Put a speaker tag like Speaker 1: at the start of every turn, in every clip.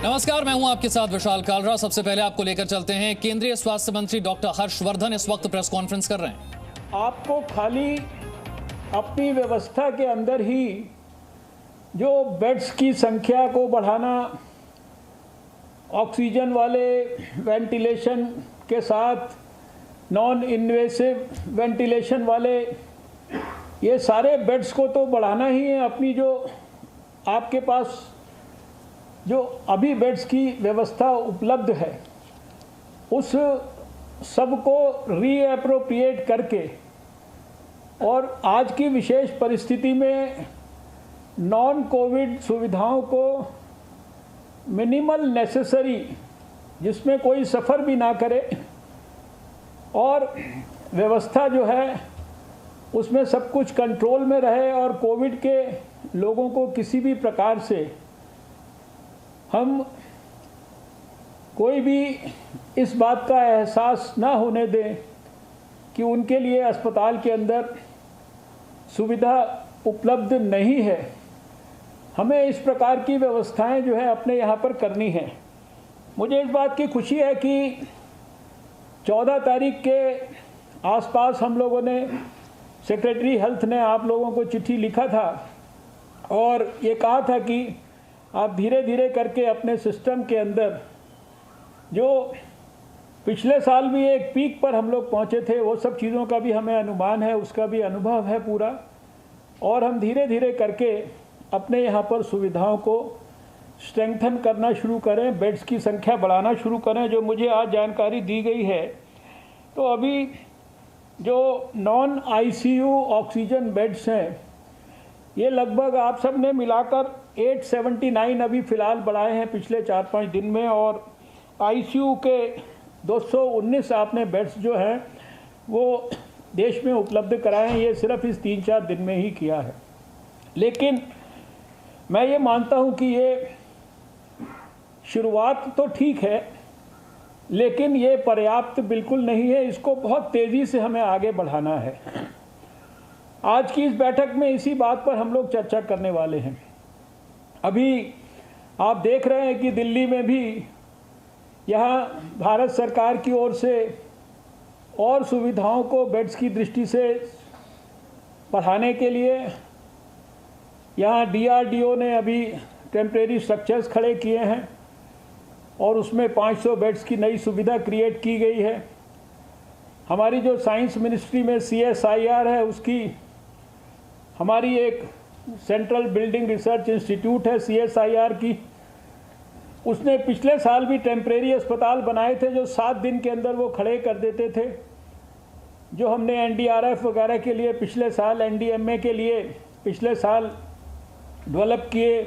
Speaker 1: नमस्कार, मैं हूं आपके साथ विशाल कालरा। सबसे पहले आपको लेकर चलते हैं, केंद्रीय स्वास्थ्य मंत्री डॉक्टर हर्षवर्धन इस वक्त प्रेस कॉन्फ्रेंस कर रहे हैं।
Speaker 2: आपको खाली अपनी व्यवस्था के अंदर ही जो बेड्स की संख्या को बढ़ाना, ऑक्सीजन वाले वेंटिलेशन के साथ नॉन इन्वेसिव वेंटिलेशन वाले, ये सारे बेड्स को तो बढ़ाना ही है। अपनी जो आपके पास जो अभी बेड्स की व्यवस्था उपलब्ध है उस सबको रीएप्रोप्रिएट करके, और आज की विशेष परिस्थिति में नॉन कोविड सुविधाओं को मिनिमल नेसेसरी, जिसमें कोई सफ़र भी ना करे, और व्यवस्था जो है उसमें सब कुछ कंट्रोल में रहे, और कोविड के लोगों को किसी भी प्रकार से हम कोई भी इस बात का एहसास ना होने दें कि उनके लिए अस्पताल के अंदर सुविधा उपलब्ध नहीं है। हमें इस प्रकार की व्यवस्थाएं जो है अपने यहाँ पर करनी है। मुझे इस बात की खुशी है कि 14 तारीख के आसपास हम लोगों ने, सेक्रेटरी हेल्थ ने आप लोगों को चिट्ठी लिखा था और ये कहा था कि आप धीरे धीरे करके अपने सिस्टम के अंदर, जो पिछले साल भी एक पीक पर हम लोग पहुँचे थे, वो सब चीज़ों का भी हमें अनुमान है, उसका भी अनुभव है पूरा, और हम धीरे धीरे करके अपने यहाँ पर सुविधाओं को स्ट्रेंथन करना शुरू करें, बेड्स की संख्या बढ़ाना शुरू करें। जो मुझे आज जानकारी दी गई है, तो अभी जो नॉन आईसीयू ऑक्सीजन बेड्स हैं, ये लगभग आप सब ने मिलाकर 879 अभी फ़िलहाल बढ़ाए हैं पिछले 4-5 दिन में, और आईसीयू के 219 आपने बेड्स जो हैं वो देश में उपलब्ध कराए हैं। ये सिर्फ इस 3-4 दिन में ही किया है। लेकिन मैं ये मानता हूँ कि ये शुरुआत तो ठीक है, लेकिन ये पर्याप्त बिल्कुल नहीं है। इसको बहुत तेज़ी से हमें आगे बढ़ाना है। आज की इस बैठक में इसी बात पर हम लोग चर्चा करने वाले हैं। अभी आप देख रहे हैं कि दिल्ली में भी यहाँ भारत सरकार की ओर से और सुविधाओं को बेड्स की दृष्टि से बढ़ाने के लिए यहाँ डीआरडीओ ने अभी टेम्परेरी स्ट्रक्चर्स खड़े किए हैं, और उसमें 500 बेड्स की नई सुविधा क्रिएट की गई है। हमारी जो साइंस मिनिस्ट्री में CSIR है, उसकी हमारी एक सेंट्रल बिल्डिंग रिसर्च इंस्टीट्यूट है CSIR की, उसने पिछले साल भी टेम्परेरी अस्पताल बनाए थे जो 7 दिन के अंदर वो खड़े कर देते थे। जो हमने NDRF वगैरह के लिए पिछले साल, NDMA के लिए पिछले साल डेवलप किए,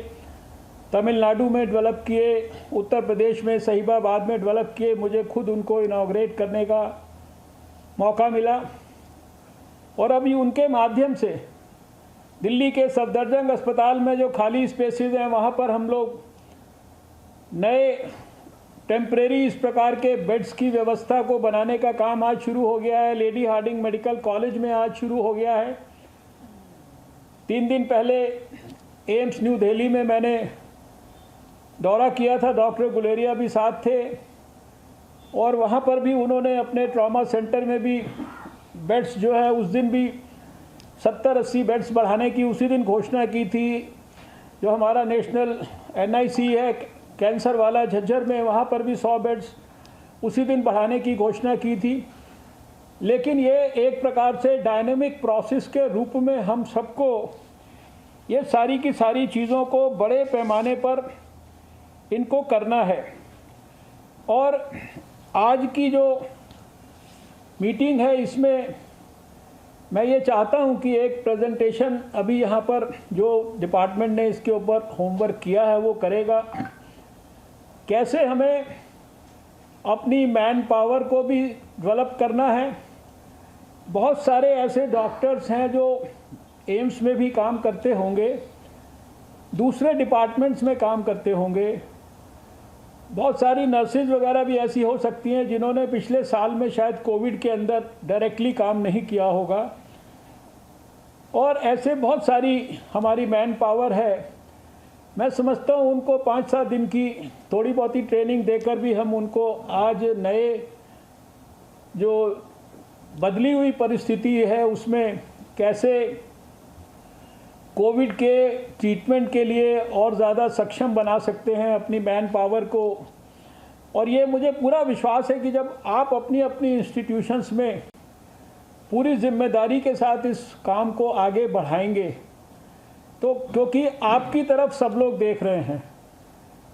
Speaker 2: तमिलनाडु में डेवलप किए, उत्तर प्रदेश में सहीबाबाद में डेवलप किए, मुझे खुद उनको इनॉग्रेट करने का मौका मिला। और अभी उनके माध्यम से दिल्ली के सफदरजंग अस्पताल में जो खाली स्पेसेस हैं, वहाँ पर हम लोग नए टेम्परेरी इस प्रकार के बेड्स की व्यवस्था को बनाने का काम आज शुरू हो गया है। लेडी हार्डिंग मेडिकल कॉलेज में आज शुरू हो गया है। 3 दिन पहले एम्स न्यू दिल्ली में मैंने दौरा किया था, डॉक्टर गुलेरिया भी साथ थे, और वहाँ पर भी उन्होंने अपने ट्रॉमा सेंटर में भी बेड्स जो है उस दिन भी 70-80 बेड्स बढ़ाने की उसी दिन घोषणा की थी। जो हमारा नेशनल NIC है कैंसर वाला झज्जर में, वहाँ पर भी 100 बेड्स उसी दिन बढ़ाने की घोषणा की थी। लेकिन ये एक प्रकार से डायनेमिक प्रोसेस के रूप में हम सबको ये सारी की सारी चीज़ों को बड़े पैमाने पर इनको करना है। और आज की जो मीटिंग है, इसमें मैं ये चाहता हूँ कि एक प्रेजेंटेशन अभी यहाँ पर जो डिपार्टमेंट ने इसके ऊपर होमवर्क किया है वो करेगा। कैसे हमें अपनी मैन पावर को भी डेवलप करना है। बहुत सारे ऐसे डॉक्टर्स हैं जो एम्स में भी काम करते होंगे, दूसरे डिपार्टमेंट्स में काम करते होंगे, बहुत सारी नर्सेज वगैरह भी ऐसी हो सकती हैं जिन्होंने पिछले साल में शायद कोविड के अंदर डायरेक्टली काम नहीं किया होगा, और ऐसे बहुत सारी हमारी मैन पावर है मैं समझता हूँ उनको 5-7 दिन की थोड़ी बहुत ही ट्रेनिंग देकर भी हम उनको आज नए जो बदली हुई परिस्थिति है उसमें कैसे कोविड के ट्रीटमेंट के लिए और ज़्यादा सक्षम बना सकते हैं अपनी मैन पावर को। और ये मुझे पूरा विश्वास है कि जब आप अपनी अपनी इंस्टीट्यूशंस में पूरी जिम्मेदारी के साथ इस काम को आगे बढ़ाएंगे तो क्योंकि आपकी तरफ सब लोग देख रहे हैं,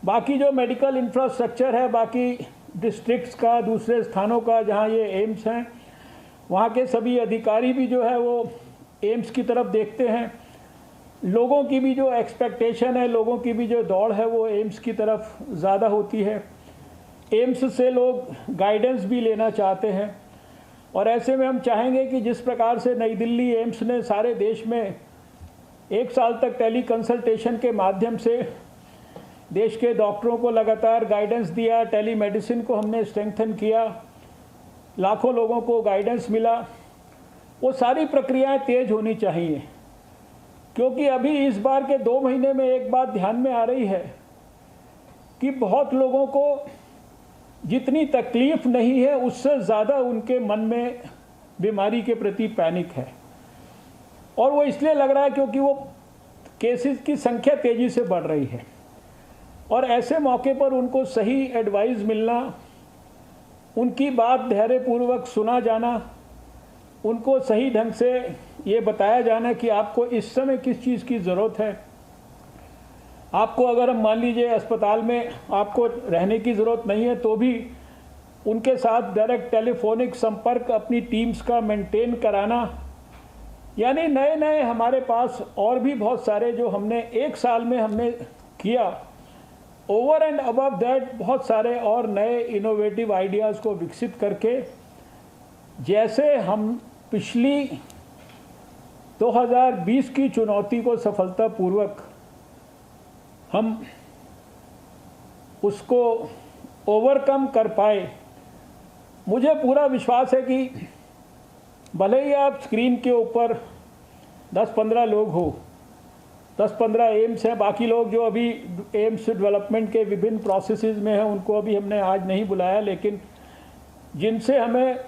Speaker 2: बाकी जो मेडिकल इंफ्रास्ट्रक्चर है बाकी डिस्ट्रिक्ट्स का दूसरे स्थानों का जहाँ ये एम्स हैं वहाँ के सभी अधिकारी भी जो है वो एम्स की तरफ देखते हैं। लोगों की भी जो एक्सपेक्टेशन है, लोगों की भी जो दौड़ है वो एम्स की तरफ ज़्यादा होती है। एम्स से लोग गाइडेंस भी लेना चाहते हैं और ऐसे में हम चाहेंगे कि जिस प्रकार से नई दिल्ली एम्स ने सारे देश में 1 साल तक टेली कंसल्टेशन के माध्यम से देश के डॉक्टरों को लगातार गाइडेंस दिया, टेली मेडिसिन को हमने स्ट्रेंथन किया, लाखों लोगों को गाइडेंस मिला, वो सारी प्रक्रियाएं तेज होनी चाहिए। क्योंकि अभी इस बार के 2 महीने में एक बात ध्यान में आ रही है कि बहुत लोगों को जितनी तकलीफ नहीं है उससे ज़्यादा उनके मन में बीमारी के प्रति पैनिक है। और वो इसलिए लग रहा है क्योंकि वो केसेस की संख्या तेज़ी से बढ़ रही है और ऐसे मौके पर उनको सही एडवाइस मिलना, उनकी बात धैर्यपूर्वक सुना जाना, उनको सही ढंग से ये बताया जाना कि आपको इस समय किस चीज़ की ज़रूरत है। आपको अगर हम मान लीजिए अस्पताल में आपको रहने की ज़रूरत नहीं है तो भी उनके साथ डायरेक्ट टेलीफोनिक संपर्क अपनी टीम्स का मेंटेन कराना, यानी नए नए हमारे पास और भी बहुत सारे जो हमने 1 साल में हमने किया। ओवर एंड अबव दैट बहुत सारे और नए इनोवेटिव आइडियाज़ को विकसित करके जैसे हम पिछली 2020 की चुनौती को सफलतापूर्वक हम उसको ओवरकम कर पाए। मुझे पूरा विश्वास है कि भले ही आप स्क्रीन के ऊपर 10-15 लोग हो, 10-15 एम्स हैं, बाकी लोग जो अभी एम्स डेवलपमेंट के विभिन्न प्रोसेसेस में हैं उनको अभी हमने आज नहीं बुलाया, लेकिन जिनसे हमें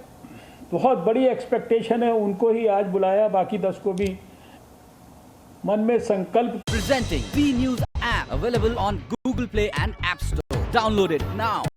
Speaker 2: बहुत बड़ी एक्सपेक्टेशन है उनको ही आज बुलाया, बाकी 10 को भी मन में संकल्प।
Speaker 3: Presenting B News app available on Google Play and App Store. Download it now.